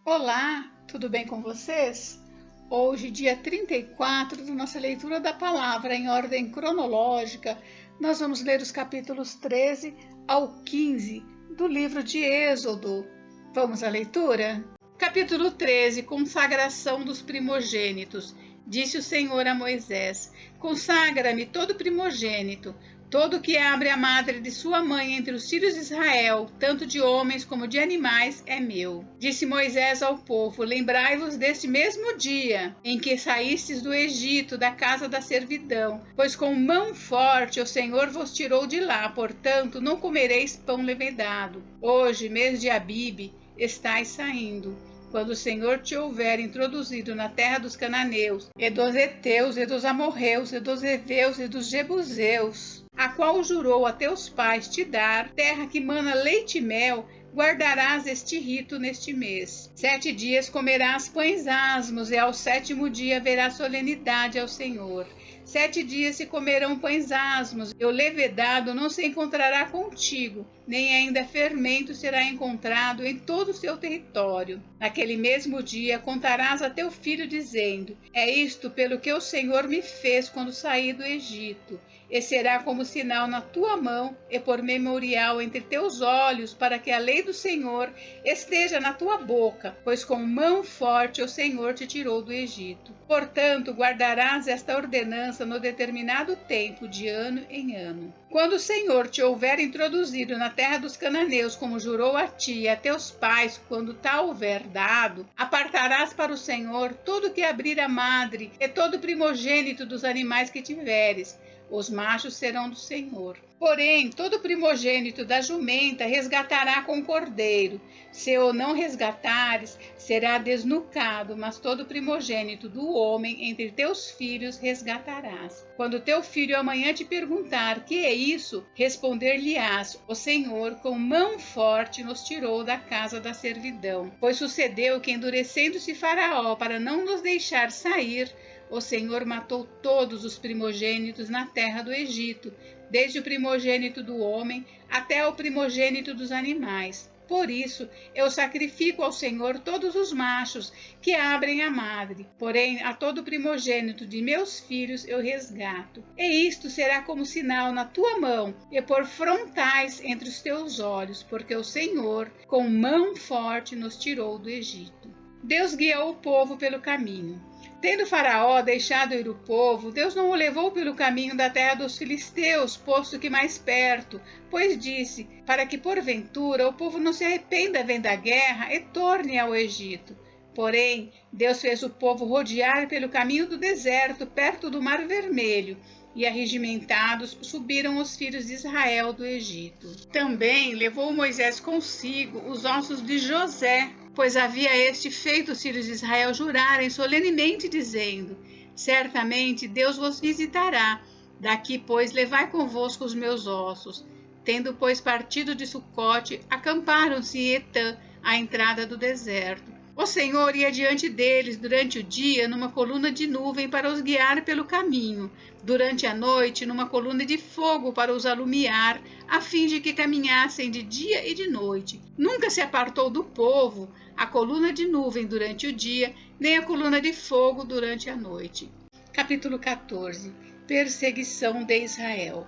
Olá, tudo bem com vocês? Hoje, dia 34 da nossa leitura da palavra em ordem cronológica, nós vamos ler os capítulos 13 ao 15 do livro de Êxodo. Vamos à leitura? Capítulo 13, consagração dos primogênitos. Disse o Senhor a Moisés: Consagra-me todo primogênito, todo que abre a madre de sua mãe entre os filhos de Israel, tanto de homens como de animais, é meu. Disse Moisés ao povo: Lembrai-vos deste mesmo dia em que saístes do Egito, da casa da servidão, pois com mão forte o Senhor vos tirou de lá, portanto não comereis pão levedado. Hoje, mês de Abibe, estais saindo. Quando o Senhor te houver introduzido na terra dos cananeus, e dos heteus, e dos amorreus, e dos heveus, e dos jebuseus, a qual jurou a teus pais te dar, terra que mana leite e mel, guardarás este rito neste mês. 7 dias comerás pães asmos, e ao 7º dia haverá solenidade ao Senhor. 7 dias se comerão pães asmos, e o levedado não se encontrará contigo, nem ainda fermento será encontrado em todo o seu território. Naquele mesmo dia contarás a teu filho, dizendo: É isto pelo que o Senhor me fez quando saí do Egito. E será como sinal na tua mão e por memorial entre teus olhos, para que a lei do Senhor esteja na tua boca, pois com mão forte o Senhor te tirou do Egito. Portanto, guardarás esta ordenança no determinado tempo, de ano em ano. Quando o Senhor te houver introduzido na terra dos cananeus, como jurou a ti e a teus pais, quando tal houver dado, apartarás para o Senhor todo que abrir a madre e todo primogênito dos animais que tiveres. Os machos serão do Senhor. Porém, todo primogênito da jumenta resgatará com o cordeiro. Se o não resgatares, será desnucado, mas todo primogênito do homem entre teus filhos resgatarás. Quando teu filho amanhã te perguntar: que é isso? Responder-lhe-ás: o Senhor com mão forte nos tirou da casa da servidão. Pois sucedeu que, endurecendo-se Faraó para não nos deixar sair, o Senhor matou todos os primogênitos na terra do Egito, desde o primogênito do homem até o primogênito dos animais. Por isso, eu sacrifico ao Senhor todos os machos que abrem a madre, porém a todo primogênito de meus filhos eu resgato. E isto será como sinal na tua mão e por frontais entre os teus olhos, porque o Senhor, com mão forte, nos tirou do Egito. Deus guiou o povo pelo caminho. Tendo Faraó deixado ir o povo, Deus não o levou pelo caminho da terra dos filisteus, posto que mais perto, pois disse: para que porventura o povo não se arrependa vendo a guerra e torne ao Egito. Porém, Deus fez o povo rodear pelo caminho do deserto, perto do Mar Vermelho, e arregimentados subiram os filhos de Israel do Egito. Também levou Moisés consigo os ossos de José, pois havia este feito os filhos de Israel jurarem solenemente, dizendo: certamente Deus vos visitará. Daqui, pois, levai convosco os meus ossos. Tendo, pois, partido de Sucote, acamparam-se em Etã, à entrada do deserto. O Senhor ia diante deles durante o dia numa coluna de nuvem para os guiar pelo caminho, durante a noite numa coluna de fogo para os alumiar, a fim de que caminhassem de dia e de noite. Nunca se apartou do povo a coluna de nuvem durante o dia, nem a coluna de fogo durante a noite. Capítulo 14. Perseguição de Israel.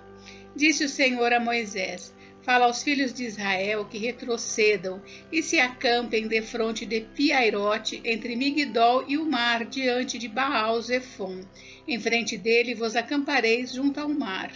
Disse o Senhor a Moisés: fala aos filhos de Israel que retrocedam e se acampem defronte de Piairote, entre Migdol e o mar, diante de Baal-Zefon. Em frente dele vos acampareis junto ao mar.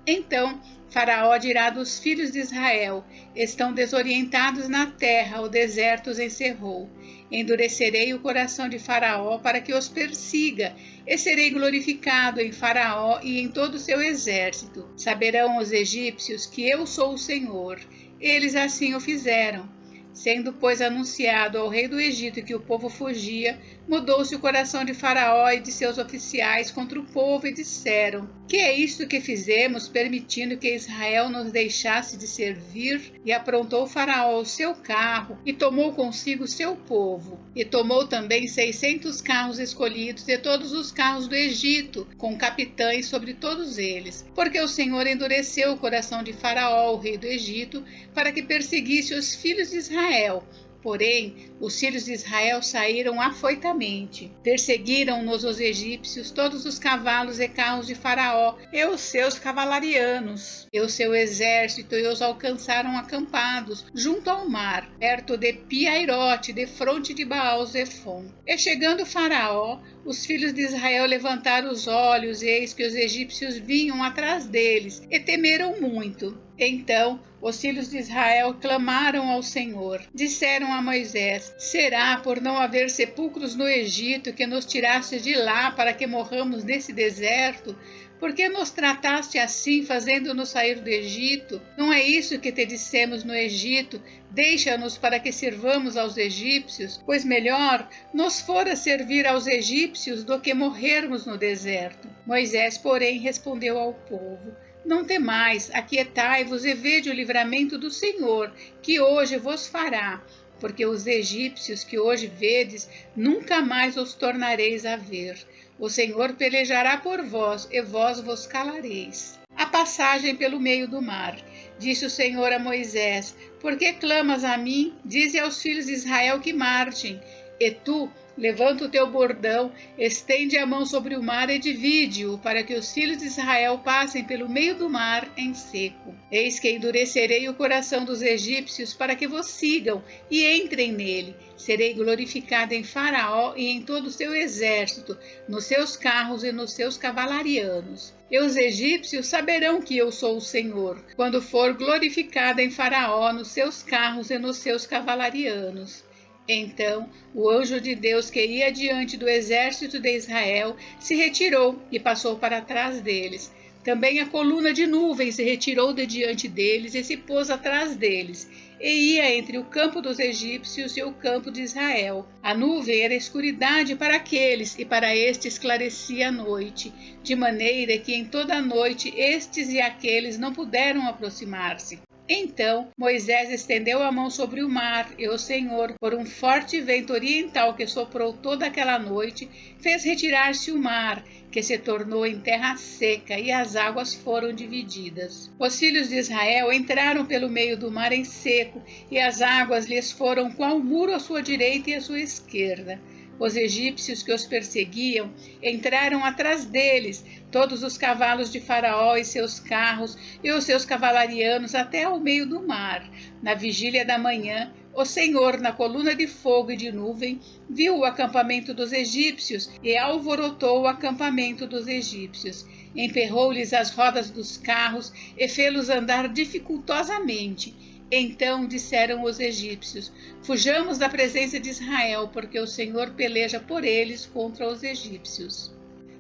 Então Faraó dirá dos filhos de Israel: estão desorientados na terra, o deserto os encerrou. Endurecerei o coração de Faraó para que os persiga, e serei glorificado em Faraó e em todo o seu exército. Saberão os egípcios que eu sou o Senhor. Eles assim o fizeram. Sendo, pois, anunciado ao rei do Egito que o povo fugia, mudou-se o coração de Faraó e de seus oficiais contra o povo e disseram: que é isto que fizemos, permitindo que Israel nos deixasse de servir? E aprontou Faraó o seu carro e tomou consigo seu povo. E tomou também 600 carros escolhidos de todos os carros do Egito, com capitães sobre todos eles. Porque o Senhor endureceu o coração de Faraó, o rei do Egito, para que perseguisse os filhos de Israel. Porém, os filhos de Israel saíram afoitamente. Perseguiram-nos os egípcios, todos os cavalos e carros de Faraó, e os seus cavalarianos, e o seu exército, e os alcançaram acampados, junto ao mar, perto de Pi-Hairote, defronte de Baal-Zefon. E chegando Faraó, os filhos de Israel levantaram os olhos, e eis que os egípcios vinham atrás deles, e temeram muito. Então os filhos de Israel clamaram ao Senhor. Disseram a Moisés: será por não haver sepulcros no Egito que nos tiraste de lá para que morramos nesse deserto? Por que nos trataste assim, fazendo-nos sair do Egito? Não é isso que te dissemos no Egito: deixa-nos para que sirvamos aos egípcios? Pois melhor nos fora servir aos egípcios do que morrermos no deserto. Moisés, porém, respondeu ao povo: não temais, aquietai-vos e vede o livramento do Senhor, que hoje vos fará, porque os egípcios que hoje vedes, nunca mais os tornareis a ver. O Senhor pelejará por vós, e vós vos calareis. A passagem pelo meio do mar. Disse o Senhor a Moisés: por que clamas a mim? Dize aos filhos de Israel que marchem. E tu, levanta o teu bordão, estende a mão sobre o mar e divide-o, para que os filhos de Israel passem pelo meio do mar em seco. Eis que endurecerei o coração dos egípcios para que vos sigam e entrem nele. Serei glorificada em Faraó e em todo o seu exército, nos seus carros e nos seus cavalarianos. E os egípcios saberão que eu sou o Senhor, quando for glorificada em Faraó, nos seus carros e nos seus cavalarianos. Então o anjo de Deus que ia diante do exército de Israel se retirou e passou para trás deles. Também a coluna de nuvem se retirou de diante deles e se pôs atrás deles, e ia entre o campo dos egípcios e o campo de Israel. A nuvem era escuridade para aqueles, e para estes esclarecia a noite, de maneira que em toda a noite estes e aqueles não puderam aproximar-se. Então Moisés estendeu a mão sobre o mar, e o Senhor, por um forte vento oriental que soprou toda aquela noite, fez retirar-se o mar, que se tornou em terra seca, e as águas foram divididas. Os filhos de Israel entraram pelo meio do mar em seco, e as águas lhes foram qual muro à sua direita e à sua esquerda. Os egípcios que os perseguiam entraram atrás deles, todos os cavalos de Faraó e seus carros e os seus cavalarianos até ao meio do mar. Na vigília da manhã, o Senhor, na coluna de fogo e de nuvem, viu o acampamento dos egípcios e alvorotou o acampamento dos egípcios. Emperrou-lhes as rodas dos carros e fê-los andar dificultosamente. Então disseram os egípcios: fujamos da presença de Israel, porque o Senhor peleja por eles contra os egípcios.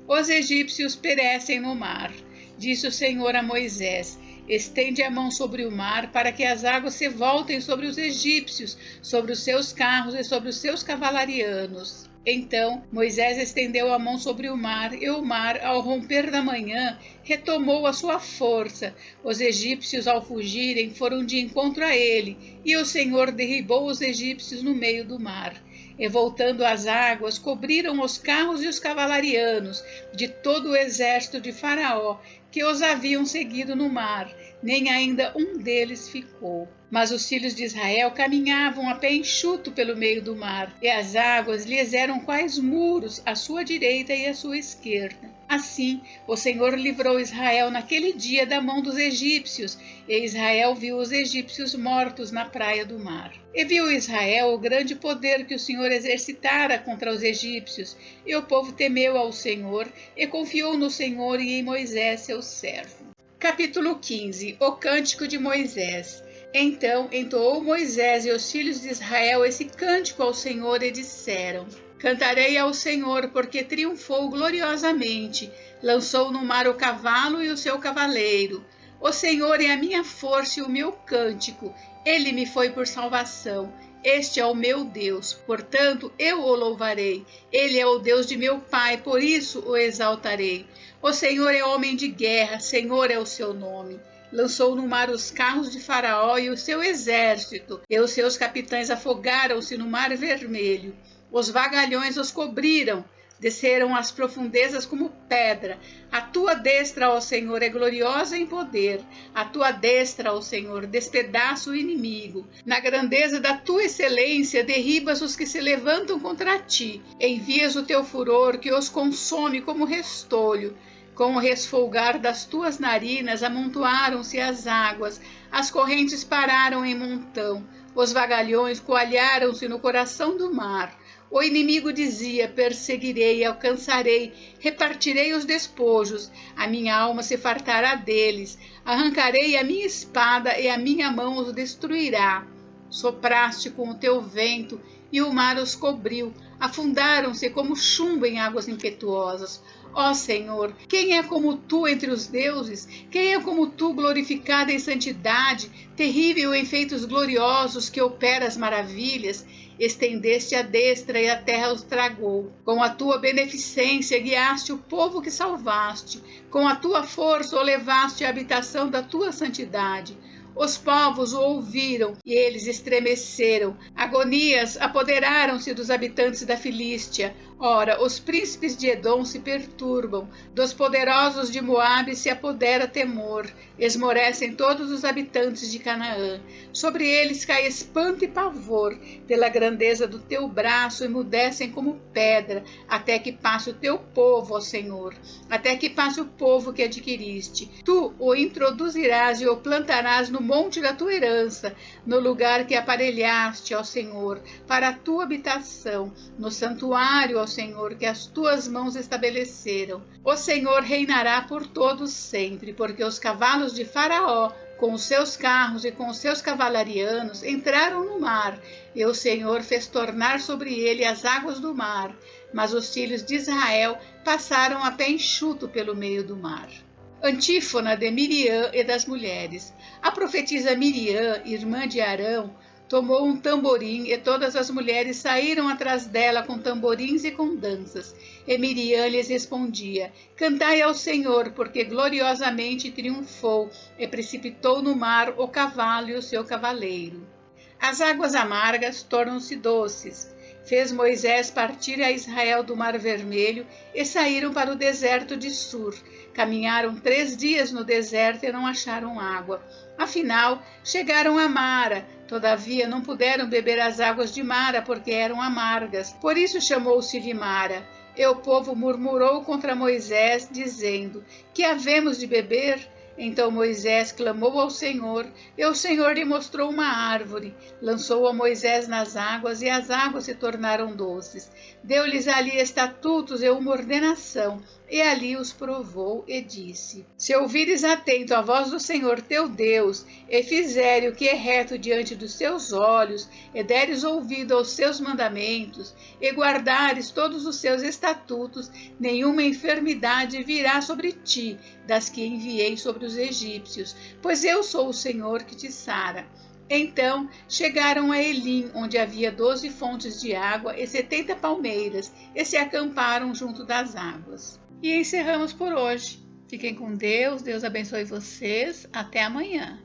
Os egípcios perecem no mar. Disse o Senhor a Moisés: estende a mão sobre o mar, para que as águas se voltem sobre os egípcios, sobre os seus carros e sobre os seus cavalarianos. Então Moisés estendeu a mão sobre o mar, e o mar, ao romper da manhã, retomou a sua força. Os egípcios, ao fugirem, foram de encontro a ele, e o Senhor derribou os egípcios no meio do mar. E voltando as águas, cobriram os carros e os cavalarianos de todo o exército de Faraó, que os haviam seguido no mar, nem ainda um deles ficou. Mas os filhos de Israel caminhavam a pé enxuto pelo meio do mar, e as águas lhes eram quais muros à sua direita e à sua esquerda. Assim, o Senhor livrou Israel naquele dia da mão dos egípcios, e Israel viu os egípcios mortos na praia do mar. E viu Israel o grande poder que o Senhor exercitara contra os egípcios, e o povo temeu ao Senhor, e confiou no Senhor e em Moisés, seu servo. Capítulo 15. O Cântico de Moisés. Então entoou Moisés e os filhos de Israel esse cântico ao Senhor e disseram: cantarei ao Senhor, porque triunfou gloriosamente, lançou no mar o cavalo e o seu cavaleiro. O Senhor é a minha força e o meu cântico, ele me foi por salvação. Este é o meu Deus, portanto eu o louvarei. Ele é o Deus de meu pai, por isso o exaltarei. O Senhor é homem de guerra, Senhor é o seu nome. Lançou no mar os carros de Faraó e o seu exército, e os seus capitães afogaram-se no mar vermelho. Os vagalhões os cobriram, desceram às profundezas como pedra. A tua destra, ó Senhor, é gloriosa em poder. A tua destra, ó Senhor, despedaça o inimigo. Na grandeza da tua excelência, derribas os que se levantam contra ti. Envias o teu furor, que os consome como restolho. Com o resfolgar das tuas narinas amontoaram-se as águas, as correntes pararam em montão, os vagalhões coalharam-se no coração do mar. O inimigo dizia: perseguirei, alcançarei, repartirei os despojos, a minha alma se fartará deles, arrancarei a minha espada e a minha mão os destruirá. Sopraste com o teu vento e o mar os cobriu, afundaram-se como chumbo em águas impetuosas. Ó Senhor, quem é como tu entre os deuses? Quem é como tu, glorificado em santidade, terrível em feitos gloriosos, que operas maravilhas? Estendeste a destra e a terra os tragou. Com a tua beneficência guiaste o povo que salvaste. Com a tua força o levaste à habitação da tua santidade. Os povos o ouviram e eles estremeceram. Agonias apoderaram-se dos habitantes da Filístia. Ora, os príncipes de Edom se perturbam, dos poderosos de Moabe se apodera temor, esmorecem todos os habitantes de Canaã. Sobre eles cai espanto e pavor, pela grandeza do teu braço emudecem como pedra, até que passe o teu povo, ó Senhor, até que passe o povo que adquiriste. Tu o introduzirás e o plantarás no monte da tua herança, no lugar que aparelhaste, ó Senhor, para a tua habitação, no santuário, ó Senhor, que as tuas mãos estabeleceram. O Senhor reinará por todos sempre, porque os cavalos de Faraó, com os seus carros e com os seus cavalarianos, entraram no mar, e o Senhor fez tornar sobre ele as águas do mar, mas os filhos de Israel passaram a pé enxuto pelo meio do mar. Antífona de Miriam e das mulheres. A profetisa Miriam, irmã de Arão, tomou um tamborim e todas as mulheres saíram atrás dela com tamborins e com danças. E Miriam lhes respondia: cantai ao Senhor, porque gloriosamente triunfou e precipitou no mar o cavalo e o seu cavaleiro. As águas amargas tornam-se doces. Fez Moisés partir a Israel do Mar Vermelho e saíram para o deserto de Sur. Caminharam 3 dias no deserto e não acharam água. Afinal, chegaram a Mara. Todavia, não puderam beber as águas de Mara, porque eram amargas. Por isso chamou-se-lhe Mara. E o povo murmurou contra Moisés, dizendo: que havemos de beber? Então Moisés clamou ao Senhor, e o Senhor lhe mostrou uma árvore. Lançou a Moisés nas águas, e as águas se tornaram doces. Deu-lhes ali estatutos e uma ordenação, e ali os provou e disse: se ouvires atento a voz do Senhor teu Deus, e fizeres o que é reto diante dos seus olhos, e deres ouvido aos seus mandamentos, e guardares todos os seus estatutos, nenhuma enfermidade virá sobre ti, das que enviei sobre os egípcios, pois eu sou o Senhor que te sara. Então chegaram a Elim, onde havia 12 fontes de água e 70 palmeiras, e se acamparam junto das águas. E encerramos por hoje. Fiquem com Deus, Deus abençoe vocês. Até amanhã.